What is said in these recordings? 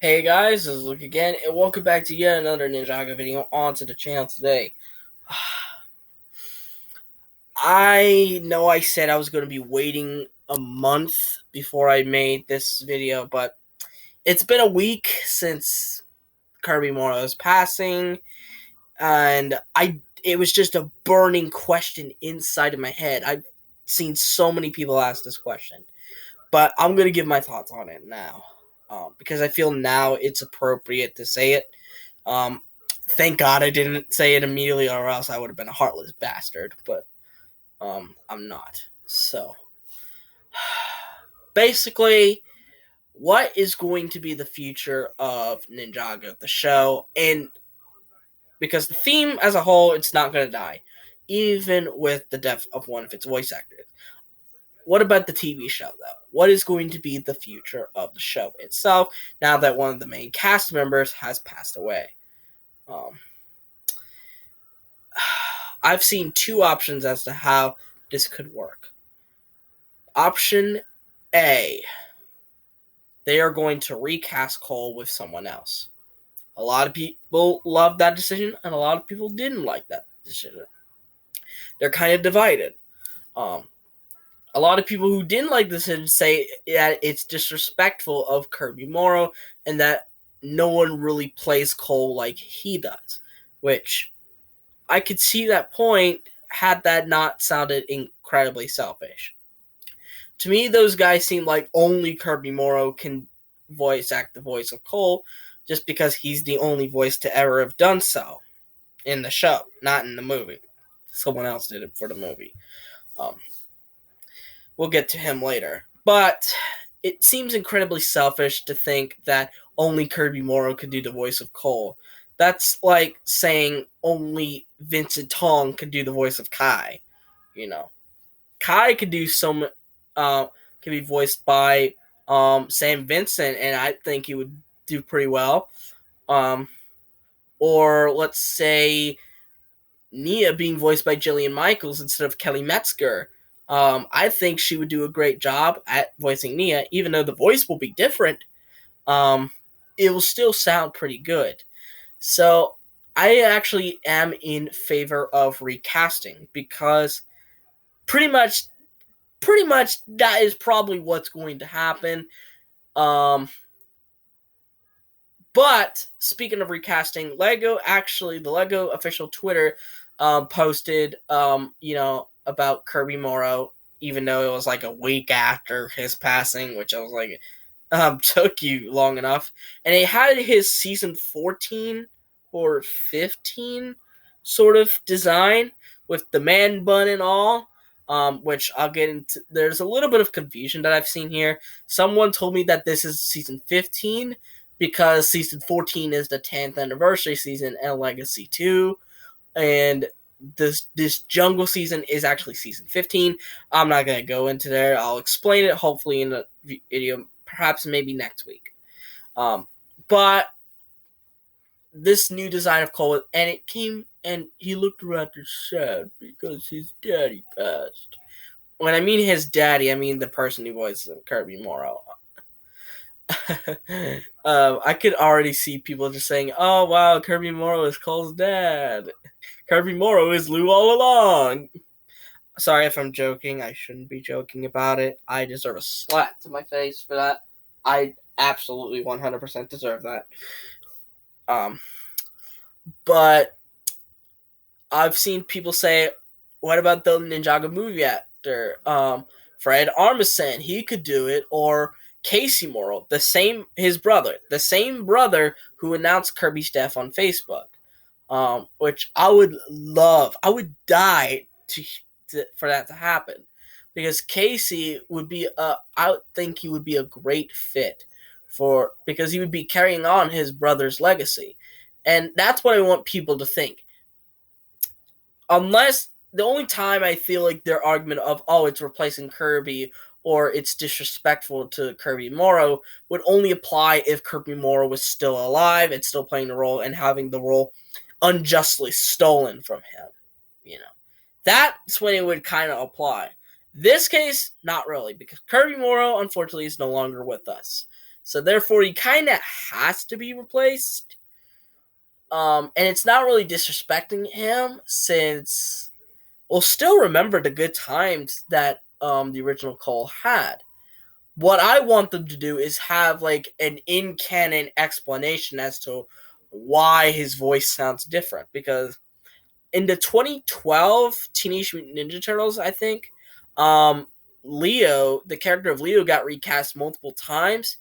Hey guys, this is Luke again, and welcome back to yet another Ninjago video onto the channel today. I know I said I was going to be waiting a month before I made this video, but it's been a week since Kirby Morrow's passing, and it was just a burning question inside of my head. I've seen so many people ask this question, but I'm going to give my thoughts on it now, because I feel now it's appropriate to say it. Thank God I didn't say it immediately, or else I would have been a heartless bastard. But I'm not. So basically, what is going to be the future of Ninjago, the show? And because the theme as a whole, it's not going to die, even with the death of one of its voice actors. What about the TV show, though? What is going to be the future of the show itself now that one of the main cast members has passed away? I've seen two options as to how this could work. Option A, they are going to recast Cole with someone else. A lot of people loved that decision, and a lot of people didn't like that decision. They're kind of divided. A lot of people who didn't like this decision say that it's disrespectful of Kirby Morrow and that no one really plays Cole like he does, which I could see that point had that not sounded incredibly selfish. To me, those guys seem like only Kirby Morrow can voice act the voice of Cole, just because he's the only voice to ever have done so in the show, not in the movie. Someone else did it for the movie. We'll get to him later. But it seems incredibly selfish to think that only Kirby Morrow could do the voice of Cole. That's like saying only Vincent Tong could do the voice of Kai. You know, Kai could do some, can be voiced by Sam Vincent, and I think he would do pretty well. Or let's say Nia being voiced by Jillian Michaels instead of Kelly Metzger. I think she would do a great job at voicing Nia, even though the voice will be different. It will still sound pretty good. So I actually am in favor of recasting because pretty much that is probably what's going to happen. But speaking of recasting, the Lego official Twitter posted, about Kirby Morrow, even though it was like a week after his passing, which I was like, took you long enough. And it had his season 14 or 15 sort of design with the man bun and all. Which I'll get into. There's a little bit of confusion that I've seen here. Someone told me that this is season 15 because season 14 is the 10th anniversary season and Legacy 2. And this jungle season is actually season 15. I'm not going to go into there. I'll explain it hopefully in a video, perhaps maybe next week. But this new design of Cole, and it came, and he looked rather sad because his daddy passed. When I mean his daddy, I mean the person who voices Kirby Morrow. I could already see people just saying, "Oh wow, Kirby Morrow is Cole's dad. Kirby Morrow is Lou all along." Sorry if I'm joking. I shouldn't be joking about it. I deserve a slap to my face for that. I absolutely 100% deserve that. But I've seen people say, "What about the Ninjago movie actor, Fred Armisen? He could do it." Or Casey Morrow, his brother, the same brother who announced Kirby's death on Facebook, which I would love. I would die for that to happen, because Casey would be I would think he would be a great fit because he would be carrying on his brother's legacy, and that's what I want people to think. Unless the only time I feel like their argument of, oh, it's replacing Kirby or it's disrespectful to Kirby Morrow would only apply if Kirby Morrow was still alive and still playing the role and having the role unjustly stolen from him. That's when it would kind of apply. This case, not really, because Kirby Morrow, unfortunately, is no longer with us. So therefore, he kind of has to be replaced. And it's not really disrespecting him since we'll still remember the good times that the original Cole had. What I want them to do is have like an in-canon explanation as to why his voice sounds different. Because in the 2012 Teenage Mutant Ninja Turtles, I think, Leo, the character of Leo, got recast multiple times.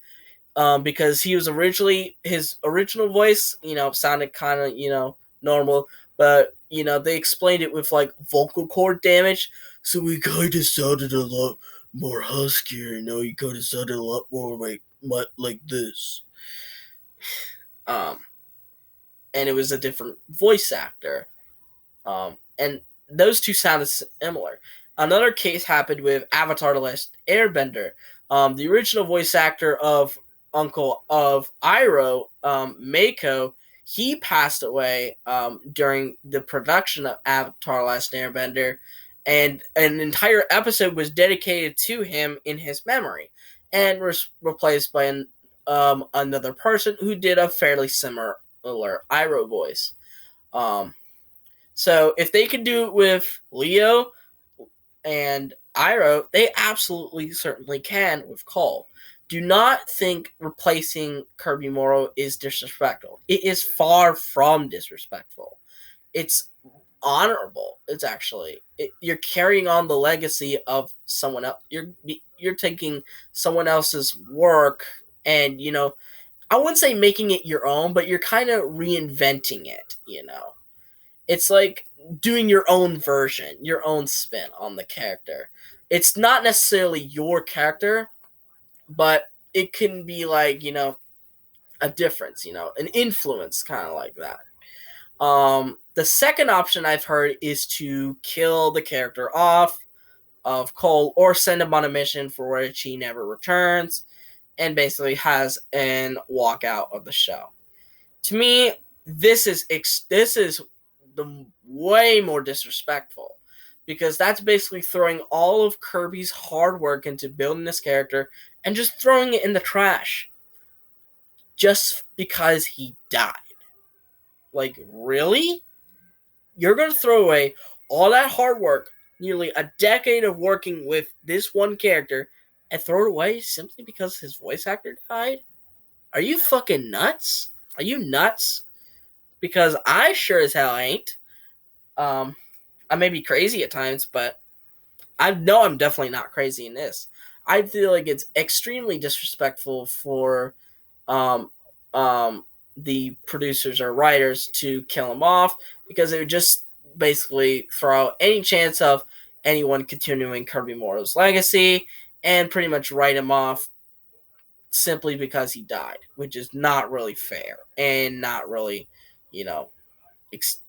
Because he was originally his original voice, sounded kind of, normal, but they explained it with like vocal cord damage, so he kind of sounded a lot more huskier. He kind of sounded a lot more like this. Um, and it was a different voice actor. And those two sounded similar. Another case happened with Avatar: The Last Airbender. The original voice actor of Uncle of Iroh, Mako, he passed away during the production of Avatar: The Last Airbender, and an entire episode was dedicated to him in his memory, and was replaced by another person who did a fairly similar Iroh voice. So if they could do it with Leo and Iroh, they absolutely certainly can with Cole. Do not think replacing Kirby Morrow is disrespectful. It is far from disrespectful. It's honorable. It's actually you're carrying on the legacy of someone else. You're taking someone else's work and I wouldn't say making it your own, but you're kind of reinventing it. It's like doing your own version, your own spin on the character. It's not necessarily your character, but it can be like, a difference, an influence kind of like that. The second option I've heard is to kill the character off of Cole or send him on a mission for which he never returns and basically has an walkout of the show. To me, this is the way more disrespectful because that's basically throwing all of Kirby's hard work into building this character and just throwing it in the trash just because he died. Like, really? You're going to throw away all that hard work, nearly a decade of working with this one character, and throw it away simply because his voice actor died? Are you fucking nuts? Are you nuts? Because I sure as hell ain't. I may be crazy at times, but I know I'm definitely not crazy in this. I feel like it's extremely disrespectful for the producers or writers to kill him off because it would just basically throw out any chance of anyone continuing Kirby Morrow's legacy and pretty much write him off simply because he died, which is not really fair and not really,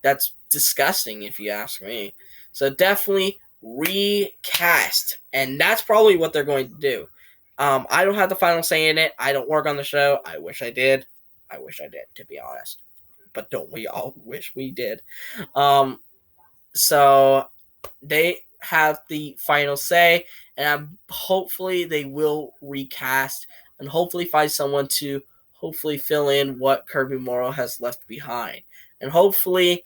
that's disgusting if you ask me. So definitely recast, and that's probably what they're going to do. I don't have the final say in it. I don't work on the show. I wish I did. To be honest. But don't we all wish we did? So they have the final say, and hopefully they will recast and hopefully find someone to hopefully fill in what Kirby Morrow has left behind. And hopefully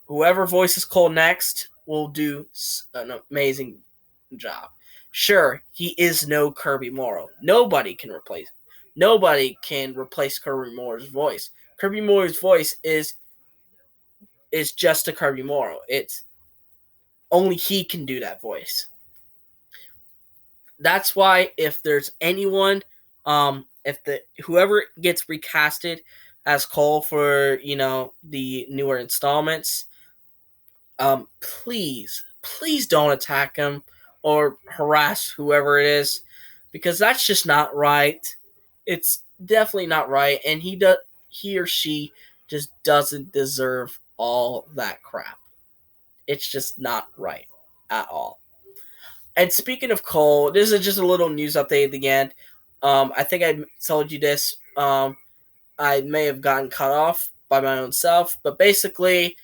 whoever voices Cole next will do an amazing job. Sure, he is no Kirby Morrow. Nobody can replace Kirby Morrow's voice. Kirby Morrow's voice is just a Kirby Morrow. It's only he can do that voice. That's why if there's anyone, if whoever gets recasted as Cole for the newer installments, please don't attack him or harass whoever it is, because that's just not right. It's definitely not right, and he or she just doesn't deserve all that crap. It's just not right at all. And speaking of Cole, this is just a little news update at the end. I think I told you this. I may have gotten cut off by my own self, but basically,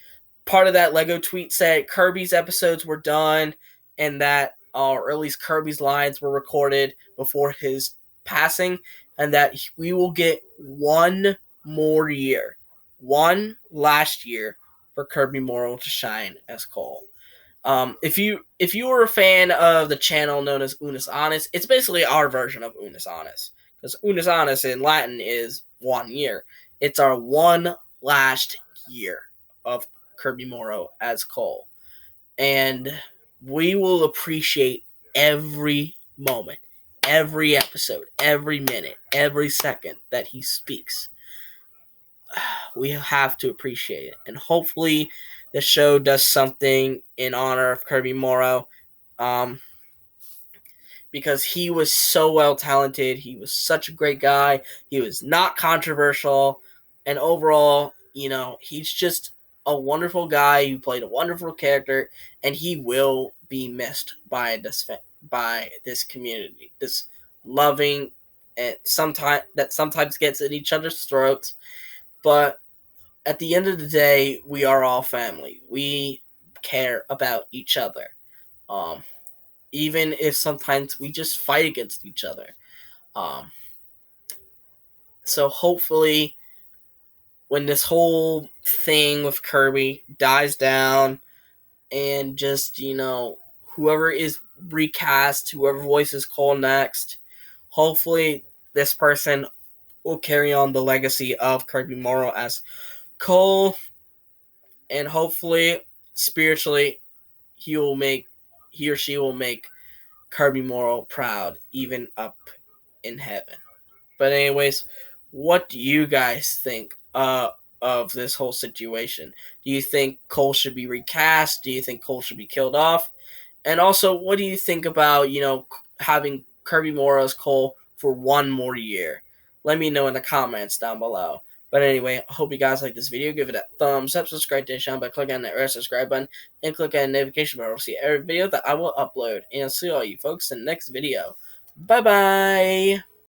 part of that Lego tweet said Kirby's episodes were done, and that, or at least Kirby's lines were recorded before his passing. and that we will get one more year, one last year for Kirby Morrow to shine as Cole. If you were a fan of the channel known as Unus Annus, it's basically our version of Unus Annus, because Unus Annus in Latin is 1 year. It's our one last year of Kirby Morrow as Cole, and we will appreciate every moment, every episode, every minute, every second that he speaks. We have to appreciate it, and hopefully the show does something in honor of Kirby Morrow, um, because he was so well talented. He was such a great guy. He was not controversial, and overall, he's just a wonderful guy who played a wonderful character, and he will be missed by this community, this loving and sometimes gets in each other's throats, but at the end of the day, we are all family. We care about each other. Um, Even if sometimes we just fight against each other. Um, so hopefully, when this whole thing with Kirby dies down, and just, whoever is recast, whoever voices Cole next, hopefully this person will carry on the legacy of Kirby Morrow as Cole, and hopefully, spiritually, he or she will make Kirby Morrow proud, even up in heaven. But anyways, what do you guys think of this whole situation? Do you think Cole should be recast? Do you think Cole should be killed off? And also, what do you think about, having Kirby Morrow as Cole for one more year? Let me know in the comments down below. But anyway, I hope you guys like this video. Give it a thumbs up, subscribe to the channel by clicking on that red subscribe button, and click on the notification bell to see every video that I will upload. And I'll see all you folks in the next video. Bye-bye!